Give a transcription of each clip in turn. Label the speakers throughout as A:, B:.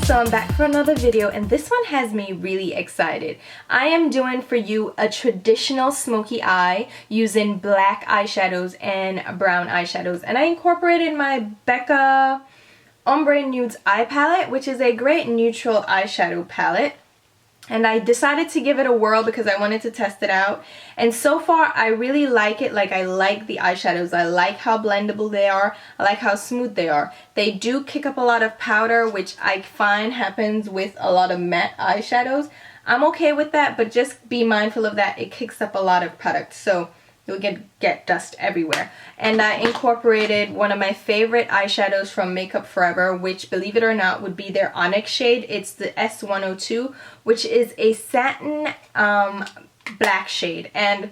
A: So I'm back for another video, and this one has me really excited. I am doing for you a traditional smoky eye using black eyeshadows and brown eyeshadows, and I incorporated my Becca Ombre Nudes eye palette, which is a great neutral eyeshadow palette. And I decided to give it a whirl because I wanted to test it out. And so far, I really like it. Like, I like the eyeshadows. I like how blendable they are. I like how smooth they are. They do kick up a lot of powder, which I find happens with a lot of matte eyeshadows. I'm okay with that, but just be mindful of that. It kicks up a lot of product, so you'll get dust everywhere. And I incorporated one of my favorite eyeshadows from Makeup Forever, which, believe it or not, would be their Onyx shade. It's the S102, which is a satin black shade. And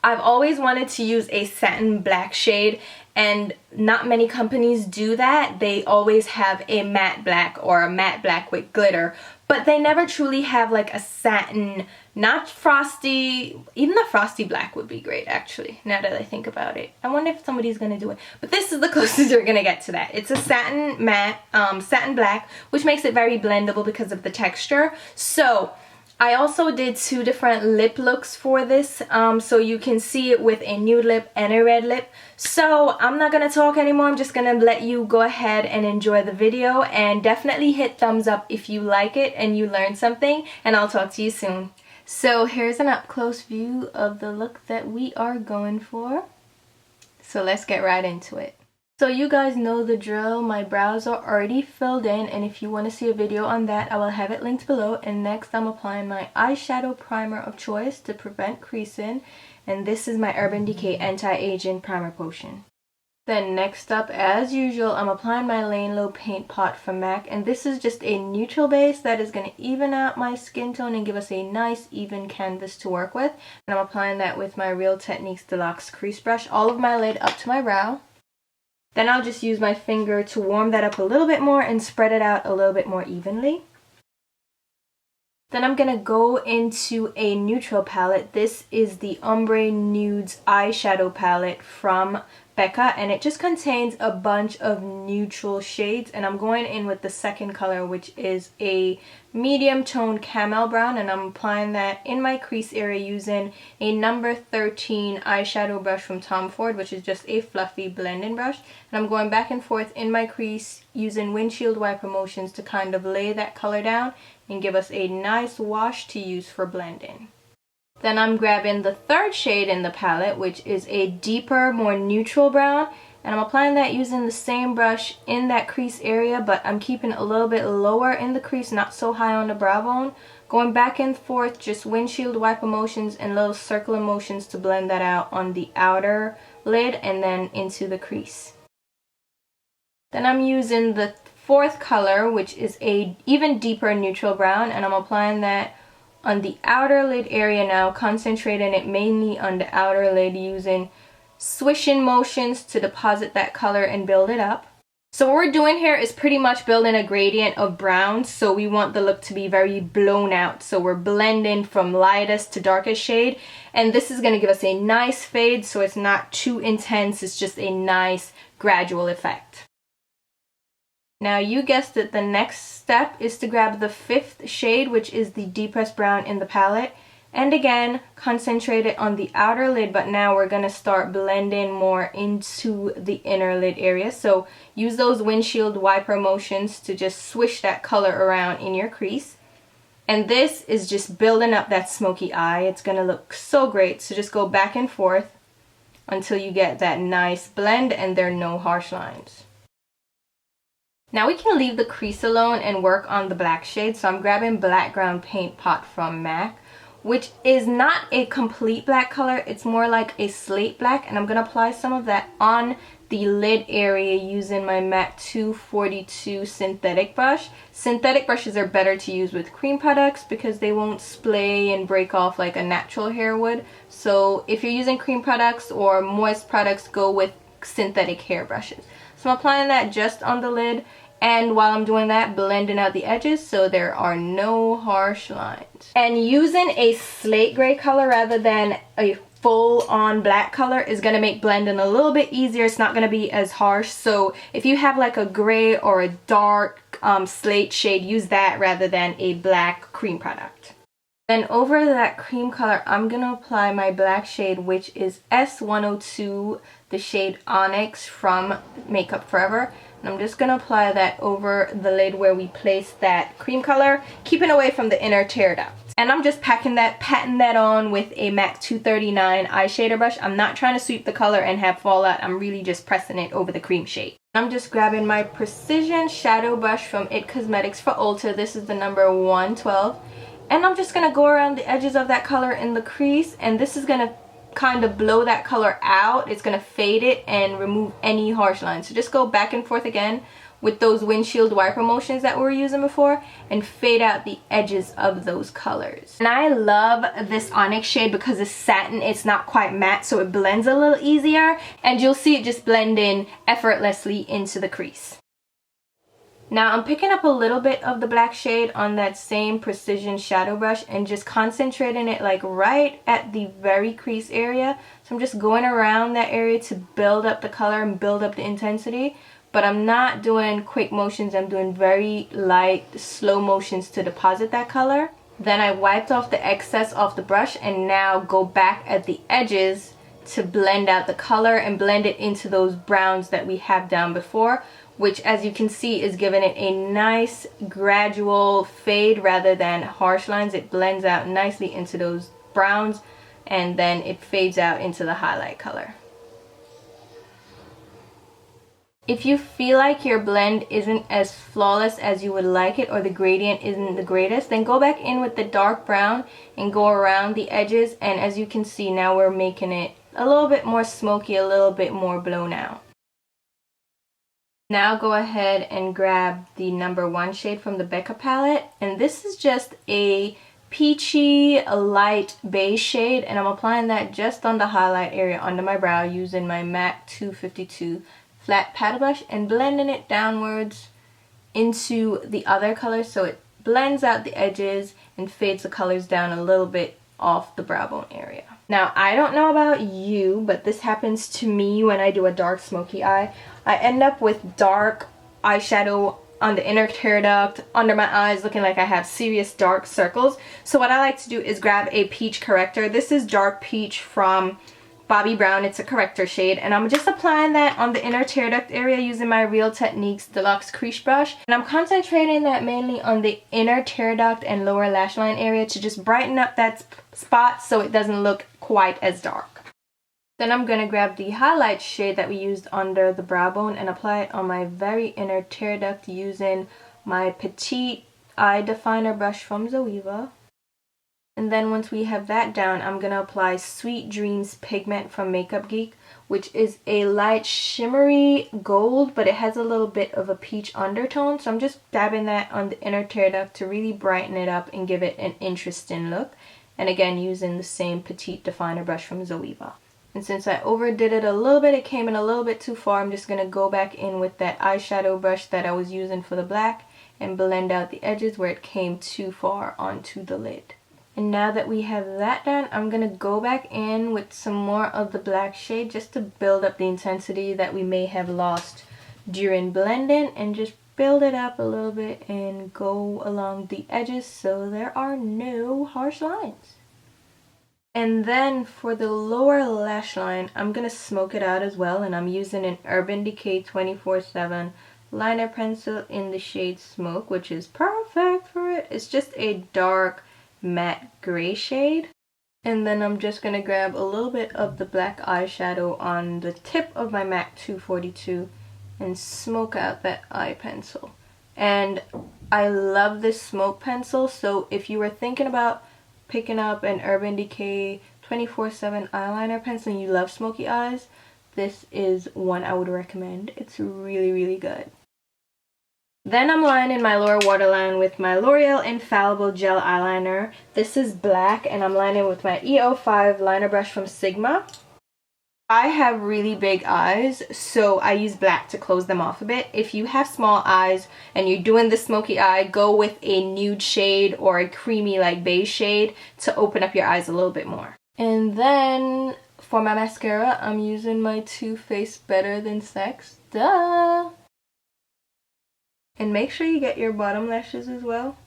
A: I've always wanted to use a satin black shade, and not many companies do that. They always have a matte black or a matte black with glitter, but they never truly have like a satin, not frosty. Even the frosty black would be great, actually, now that I think about it. I wonder if somebody's gonna do it, but this is the closest you're gonna get to that. It's a satin matte, satin black, which makes it very blendable because of the texture. So I also did two different lip looks for this, so you can see it with a nude lip and a red lip. So I'm not gonna talk anymore. I'm just gonna let you go ahead and enjoy the video, and definitely hit thumbs up if you like it and you learned something, and I'll talk to you soon. So here's an up close view of the look that we are going for. So let's get right into it. So you guys know the drill. My brows are already filled in, and if you want to see a video on that, I will have it linked below. And next I'm applying my eyeshadow primer of choice to prevent creasing, and this is my Urban Decay Anti-Aging Primer Potion. Then next up, as usual, I'm applying my Lane Low Paint Pot from MAC, and this is just a neutral base that is going to even out my skin tone and give us a nice even canvas to work with. And I'm applying that with my Real Techniques Deluxe Crease Brush, all of my lid up to my brow. Then I'll just use my finger to warm that up a little bit more and spread it out a little bit more evenly. Then I'm going to go into a neutral palette. This is the Ombre Nudes eyeshadow palette from Becca, and it just contains a bunch of neutral shades, and I'm going in with the second color, which is a medium tone camel brown, and I'm applying that in my crease area using a number 13 eyeshadow brush from Tom Ford, which is just a fluffy blending brush. And I'm going back and forth in my crease using windshield wiper motions to kind of lay that color down and give us a nice wash to use for blending. Then I'm grabbing the third shade in the palette, which is a deeper, more neutral brown, and I'm applying that using the same brush in that crease area, but I'm keeping it a little bit lower in the crease, not so high on the brow bone. Going back and forth, just windshield wiper motions and little circular motions to blend that out on the outer lid and then into the crease. Then I'm using the fourth color, which is a even deeper neutral brown, and I'm applying that on the outer lid area now, concentrating it mainly on the outer lid using swishing motions to deposit that color and build it up. So what we're doing here is pretty much building a gradient of browns, so we want the look to be very blown out. So we're blending from lightest to darkest shade, and this is going to give us a nice fade, so it's not too intense, it's just a nice gradual effect. Now you guessed it, the next step is to grab the fifth shade, which is the deepest brown in the palette, and again concentrate it on the outer lid, but now we're going to start blending more into the inner lid area. So use those windshield wiper motions to just swish that color around in your crease, and this is just building up that smoky eye. It's going to look so great, so just go back and forth until you get that nice blend and there are no harsh lines. Now we can leave the crease alone and work on the black shade. So I'm grabbing Black Ground Paint Pot from MAC, which is not a complete black color. It's more like a slate black, and I'm going to apply some of that on the lid area using my MAC 242 synthetic brush. Synthetic brushes are better to use with cream products because they won't splay and break off like a natural hair would. So if you're using cream products or moist products, go with synthetic hair brushes. So I'm applying that just on the lid, and while I'm doing that, blending out the edges so there are no harsh lines. And using a slate gray color rather than a full on black color is going to make blending a little bit easier. It's not going to be as harsh. So if you have like a gray or a dark slate shade, use that rather than a black cream product. Then over that cream color, I'm going to apply my black shade, which is S102, the shade Onyx from Makeup Forever. And I'm just going to apply that over the lid where we placed that cream color, keeping away from the inner tear duct. And I'm just patting that on with a MAC 239 eyeshadow brush. I'm not trying to sweep the color and have fallout. I'm really just pressing it over the cream shade. I'm just grabbing my Precision Shadow Brush from It Cosmetics for Ulta. This is the number 112. And I'm just going to go around the edges of that color in the crease. And this is going to kind of blow that color out. It's going to fade it and remove any harsh lines. So just go back and forth again with those windshield wiper motions that we were using before and fade out the edges of those colors. And I love this Onyx shade because it's satin. It's not quite matte, so it blends a little easier. And you'll see it just blend in effortlessly into the crease. Now I'm picking up a little bit of the black shade on that same Precision Shadow Brush and just concentrating it like right at the very crease area. So I'm just going around that area to build up the color and build up the intensity. But I'm not doing quick motions. I'm doing very light, slow motions to deposit that color. Then I wiped off the excess off the brush and now go back at the edges to blend out the color and blend it into those browns that we have down before, which as you can see is giving it a nice gradual fade rather than harsh lines. It blends out nicely into those browns and then it fades out into the highlight color. If you feel like your blend isn't as flawless as you would like it or the gradient isn't the greatest, then go back in with the dark brown and go around the edges. And as you can see, now we're making it a little bit more smoky, a little bit more blown out. Now go ahead and grab the number 1 shade from the Becca palette. And this is just a peachy, light beige shade. And I'm applying that just on the highlight area under my brow using my MAC 252 flat paddle brush and blending it downwards into the other color so it blends out the edges and fades the colors down a little bit off the brow bone area. Now I don't know about you, but this happens to me when I do a dark smoky eye. I end up with dark eyeshadow on the inner tear duct, under my eyes, looking like I have serious dark circles. So what I like to do is grab a peach corrector. This is Dark Peach from Bobbi Brown. It's a corrector shade, and I'm just applying that on the inner tear duct area using my Real Techniques Deluxe Crease Brush. And I'm concentrating that mainly on the inner tear duct and lower lash line area to just brighten up that spot so it doesn't look quite as dark. Then I'm going to grab the highlight shade that we used under the brow bone and apply it on my very inner tear duct using my Petite Eye Definer brush from Zoeva. And then once we have that down, I'm going to apply Sweet Dreams Pigment from Makeup Geek, which is a light shimmery gold, but it has a little bit of a peach undertone. So I'm just dabbing that on the inner tear duct to really brighten it up and give it an interesting look. And again, using the same Petite Definer brush from Zoeva. And since I overdid it a little bit, it came in a little bit too far, I'm just going to go back in with that eyeshadow brush that I was using for the black and blend out the edges where it came too far onto the lid. And now that we have that done, I'm going to go back in with some more of the black shade just to build up the intensity that we may have lost during blending, and just build it up a little bit and go along the edges so there are no harsh lines. And then for the lower lash line, I'm going to smoke it out as well, and I'm using an Urban Decay 24/7 liner pencil in the shade Smoke, which is perfect for it. It's just a dark matte gray shade. And then I'm just going to grab a little bit of the black eyeshadow on the tip of my MAC 242 and smoke out that eye pencil. And I love this smoke pencil, so if you were thinking about picking up an Urban Decay 24/7 eyeliner pencil and you love smoky eyes, this is one I would recommend. It's really, really good. Then I'm lining my lower waterline with my L'Oreal Infallible Gel Eyeliner. This is black, and I'm lining with my E05 liner brush from Sigma. I have really big eyes, so I use black to close them off a bit. If you have small eyes and you're doing the smoky eye, go with a nude shade or a creamy like beige shade to open up your eyes a little bit more. And then for my mascara, I'm using my Too Faced Better Than Sex. Duh! And make sure you get your bottom lashes as well.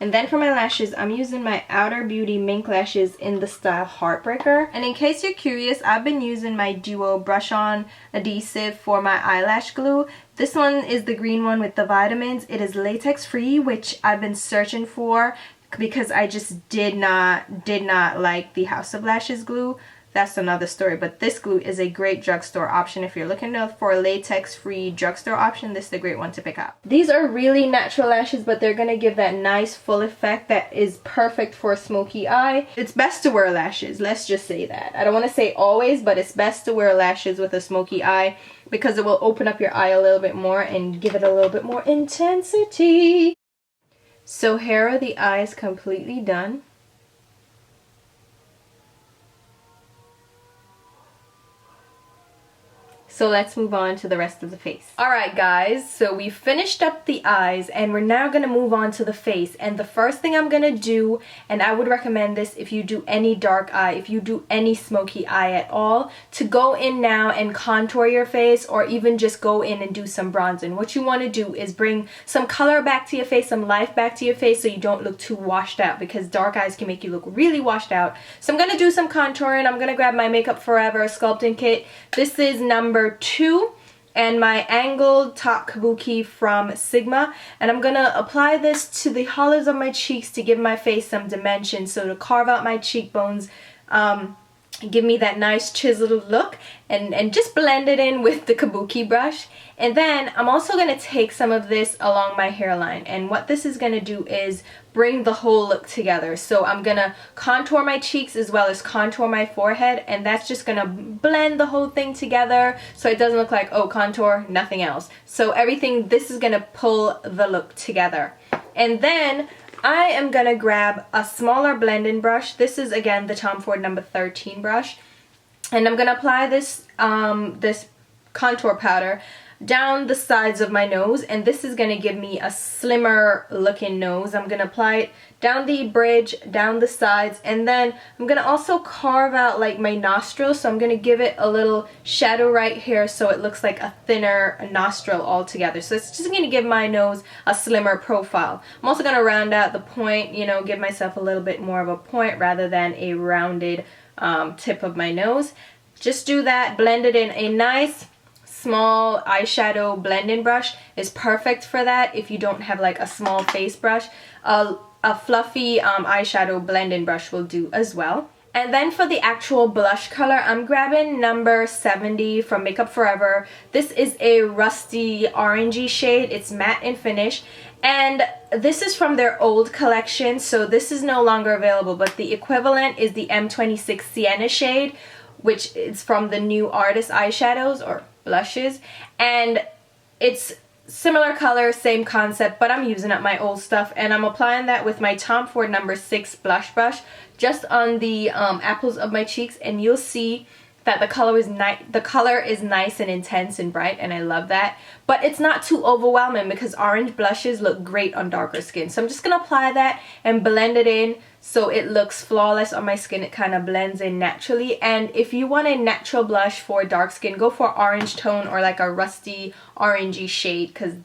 A: And then for my lashes, I'm using my Outer Beauty Mink lashes in the style Heartbreaker. And in case you're curious, I've been using my Duo Brush On adhesive for my eyelash glue. This one is the green one with the vitamins. It is latex free, which I've been searching for because I just did not like the House of Lashes glue. That's another story, but this glue is a great drugstore option. If you're looking for a latex-free drugstore option, this is a great one to pick up. These are really natural lashes, but they're gonna give that nice full effect that is perfect for a smoky eye. It's best to wear lashes, let's just say that. I don't wanna say always, but it's best to wear lashes with a smoky eye because it will open up your eye a little bit more and give it a little bit more intensity. So here are the eyes completely done. So let's move on to the rest of the face. Alright guys, so we finished up the eyes and we're now going to move on to the face. And the first thing I'm going to do, and I would recommend this if you do any dark eye, if you do any smoky eye at all, to go in now and contour your face or even just go in and do some bronzing. What you want to do is bring some color back to your face, some life back to your face so you don't look too washed out because dark eyes can make you look really washed out. So I'm going to do some contouring. I'm going to grab my Makeup Forever sculpting kit. This is number 2 and my angled top kabuki from Sigma, and I'm gonna apply this to the hollows of my cheeks to give my face some dimension, so to carve out my cheekbones, give me that nice chiseled look, and just blend it in with the kabuki brush. And then I'm also going to take some of this along my hairline, and what this is going to do is bring the whole look together. So I'm going to contour my cheeks as well as contour my forehead, and that's just going to blend the whole thing together so it doesn't look like, oh, contour, nothing else. So everything, this is going to pull the look together. And then I am going to grab a smaller blending brush. This is again the Tom Ford number 13 brush, and I'm going to apply this this contour powder down the sides of my nose, and this is going to give me a slimmer looking nose. I'm going to apply it down the bridge, down the sides, and then I'm going to also carve out like my nostrils, so I'm going to give it a little shadow right here so it looks like a thinner nostril altogether. So it's just going to give my nose a slimmer profile. I'm also going to round out the point, you know, give myself a little bit more of a point rather than a rounded tip of my nose. Just do that, blend it in. A nice small eyeshadow blending brush is perfect for that if you don't have like a small face brush. A fluffy eyeshadow blending brush will do as well. And then for the actual blush color, I'm grabbing number 70 from Makeup Forever. This is a rusty orangey shade. It's matte in finish, and this is from their old collection, so this is no longer available, but the equivalent is the M26 Sienna shade, which is from the New Artist eyeshadows or blushes, and it's similar color, same concept, but I'm using up my old stuff, and I'm applying that with my Tom Ford number 6 blush brush just on the apples of my cheeks, and you'll see that the color is nice and intense and bright, and I love that. But it's not too overwhelming because orange blushes look great on darker skin. So I'm just gonna apply that and blend it in so it looks flawless on my skin. It kind of blends in naturally. And if you want a natural blush for dark skin, go for orange tone or like a rusty orangey shade, because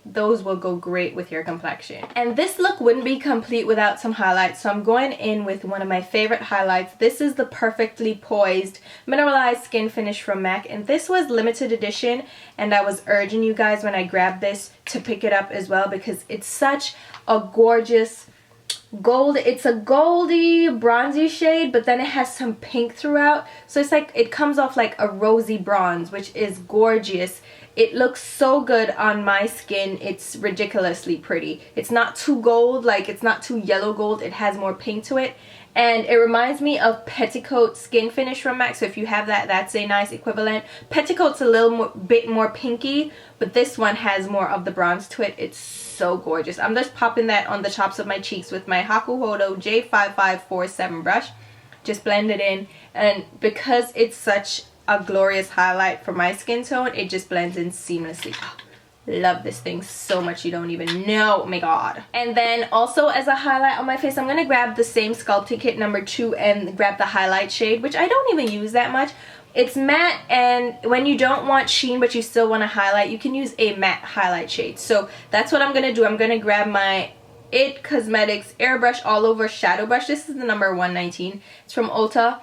A: those will go great with your complexion. And this look wouldn't be complete without some highlights, so I'm going in with one of my favorite highlights. This is the Perfectly Poised Mineralized Skin Finish from MAC, and this was limited edition, and I was urging you guys when I grabbed this to pick it up as well because it's such a gorgeous gold. It's a goldy bronzy shade, but then it has some pink throughout, so it's like it comes off like a rosy bronze, which is gorgeous. It looks so good on my skin. It's ridiculously pretty. It's not too gold, like it's not too yellow gold. It has more pink to it, and it reminds me of Petticoat Skin Finish from MAC, so if you have that, that's a nice equivalent. Petticoat's a little bit more pinky, but this one has more of the bronze to it. It's so gorgeous. I'm just popping that on the tops of my cheeks with my Hakuhodo J5547 brush. Just blend it in, and because it's such a glorious highlight for my skin tone, it just blends in seamlessly. Love this thing so much, you don't even know. Oh my god. And then also as a highlight on my face, I'm gonna grab the same sculpting kit number 2 and grab the highlight shade, which I don't even use that much. It's matte, and when you don't want sheen but you still want to highlight, you can use a matte highlight shade. So that's what I'm gonna do. I'm gonna grab my It Cosmetics Airbrush All Over Shadow Brush. This is the number 119. It's from Ulta.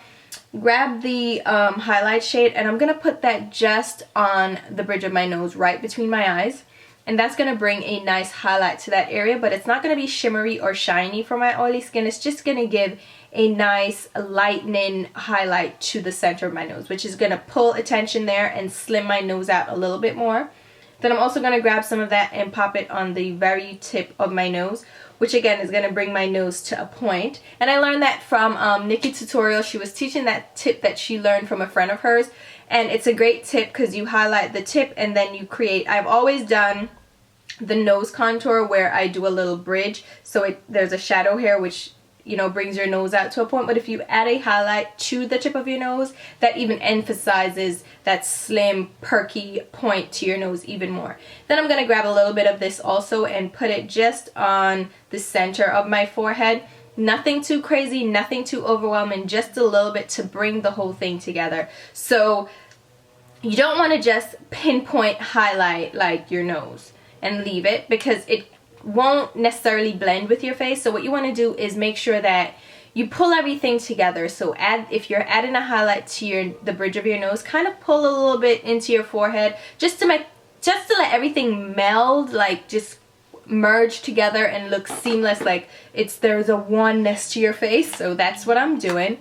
A: Grab the highlight shade, and I'm going to put that just on the bridge of my nose, right between my eyes. And that's going to bring a nice highlight to that area, but it's not going to be shimmery or shiny for my oily skin. It's just going to give a nice lightening highlight to the center of my nose, which is going to pull attention there and slim my nose out a little bit more. Then I'm also going to grab some of that and pop it on the very tip of my nose, which again is going to bring my nose to a point. And I learned that from Nikki Tutorial. She was teaching that tip that she learned from a friend of hers. And it's a great tip because you highlight the tip and then you create, I've always done the nose contour where I do a little bridge. So there's a shadow here which, you know, brings your nose out to a point. But if you add a highlight to the tip of your nose, that even emphasizes that slim, perky point to your nose even more. Then I'm going to grab a little bit of this also and put it just on the center of my forehead. Nothing too crazy, nothing too overwhelming, just a little bit to bring the whole thing together. So you don't want to just pinpoint highlight like your nose and leave it, because it won't necessarily blend with your face. So what you want to do is make sure that you pull everything together. So if you're adding a highlight to the bridge of your nose, kind of pull a little bit into your forehead just to let everything meld, like just merge together and look seamless, like there's a oneness to your face. So that's what I'm doing.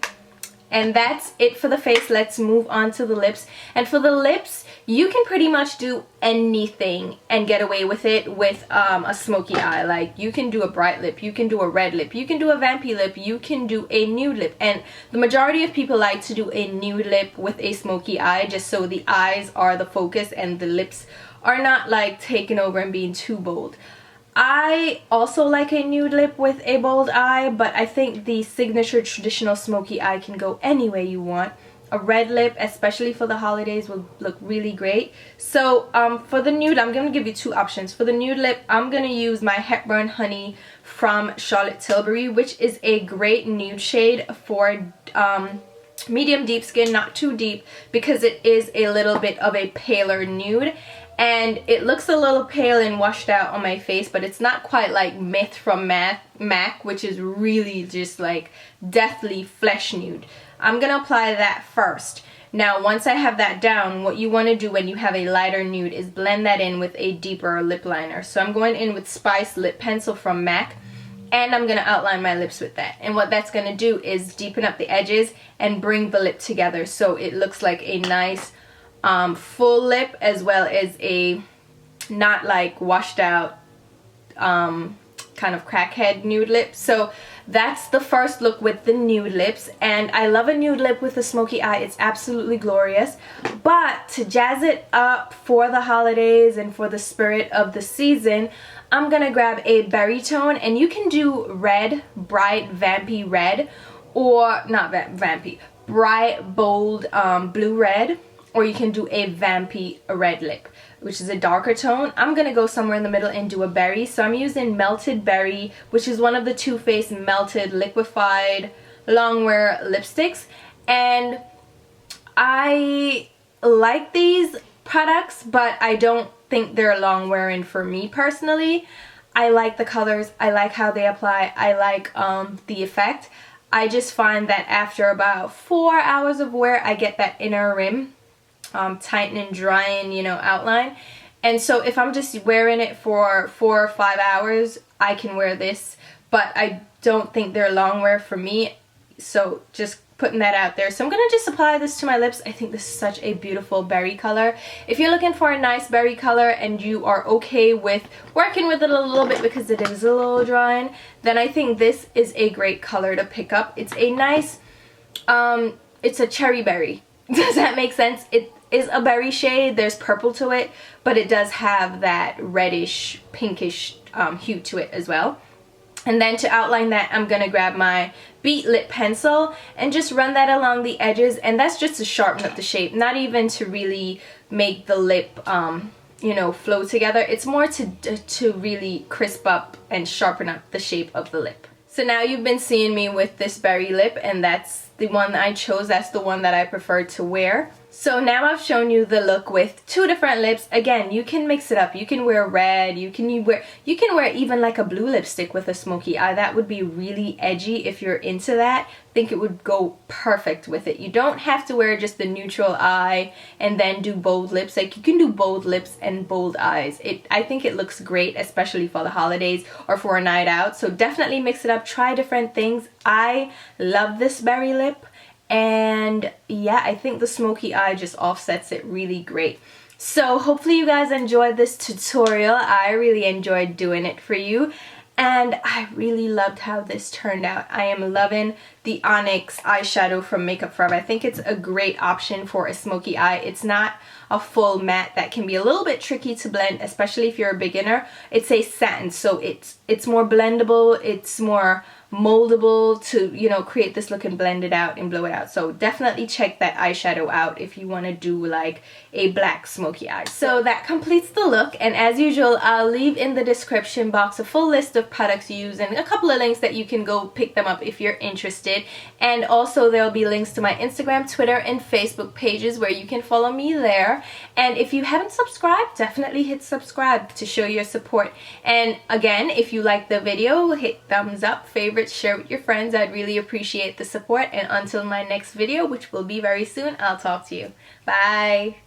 A: And that's it for the face. Let's move on to the lips. And for the lips, you can pretty much do anything and get away with it with a smoky eye. Like you can do a bright lip, you can do a red lip, you can do a vampy lip, you can do a nude lip. And the majority of people like to do a nude lip with a smoky eye, just so the eyes are the focus and the lips are not like taking over and being too bold. I also like a nude lip with a bold eye, but I think the signature traditional smoky eye can go any way you want. A red lip, especially for the holidays, will look really great. So for the nude, I'm going to give you two options. For the nude lip, I'm going to use my Hepburn Honey from Charlotte Tilbury, which is a great nude shade for medium deep skin, not too deep, because it is a little bit of a paler nude. And it looks a little pale and washed out on my face, but it's not quite like Myth from MAC, which is really just like deathly flesh nude. I'm going to apply that first. Now, once I have that down, what you want to do when you have a lighter nude is blend that in with a deeper lip liner. So I'm going in with Spice Lip Pencil from MAC, and I'm going to outline my lips with that. And what that's going to do is deepen up the edges and bring the lip together so it looks like a nice full lip, as well as a not like washed out kind of crackhead nude lip. So that's the first look with the nude lips, and I love a nude lip with a smoky eye. It's absolutely glorious. But to jazz it up for the holidays and for the spirit of the season, I'm gonna grab a berry tone, and you can do red, bright vampy red, or not vampy, bright bold blue red, or you can do a vampy red lip, which is a darker tone. I'm going to go somewhere in the middle and do a berry. So I'm using Melted Berry, which is one of the Too Faced Melted Liquefied Longwear lipsticks. And I like these products, but I don't think they're long wearing for me personally. I like the colors. I like how they apply. I like the effect. I just find that after about 4 hours of wear, I get that inner rim. Tightening, drying, you know, outline. And so if I'm just wearing it for 4 or 5 hours, I can wear this, but I don't think they're long wear for me. So just putting that out there. So I'm gonna just apply this to my lips. I think this is such a beautiful berry color. If you're looking for a nice berry color and you are okay with working with it a little bit because it is a little drying, then I think this is a great color to pick up. It's a nice it's a cherry berry. Does that make sense? It is a berry shade. There's purple to it, but it does have that reddish, pinkish hue to it as well. And then to outline that, I'm going to grab my Beat Lip Pencil and just run that along the edges. And that's just to sharpen up the shape, not even to really make the lip you know, flow together. It's more to really crisp up and sharpen up the shape of the lip. So now you've been seeing me with this berry lip, and that's the one that I chose. That's the one that I prefer to wear. So now I've shown you the look with 2 different lips. Again, you can mix it up. You can wear red. You can wear even like a blue lipstick with a smoky eye. That would be really edgy if you're into that. I think it would go perfect with it. You don't have to wear just the neutral eye and then do bold lips. Like, you can do bold lips and bold eyes. I think it looks great, especially for the holidays or for a night out. So definitely mix it up. Try different things. I love this berry lip. And yeah, I think the smoky eye just offsets it really great. So hopefully you guys enjoyed this tutorial. I really enjoyed doing it for you, and I really loved how this turned out. I am loving the Onyx eyeshadow from Makeup Forever. I think it's a great option for a smoky eye. It's not a full matte that can be a little bit tricky to blend, especially if you're a beginner. It's a satin, so it's more blendable, it's more moldable to, you know, create this look and blend it out and blow it out. So definitely check that eyeshadow out if you want to do like a black smoky eye. So that completes the look, and as usual, I'll leave in the description box a full list of products used and a couple of links that you can go pick them up if you're interested. And also there'll be links to my Instagram, Twitter, and Facebook pages where you can follow me there. And if you haven't subscribed, definitely hit subscribe to show your support. And again, if you like the video, hit thumbs up, favorite, share with your friends. I'd really appreciate the support. And until my next video, which will be very soon, I'll talk to you. Bye!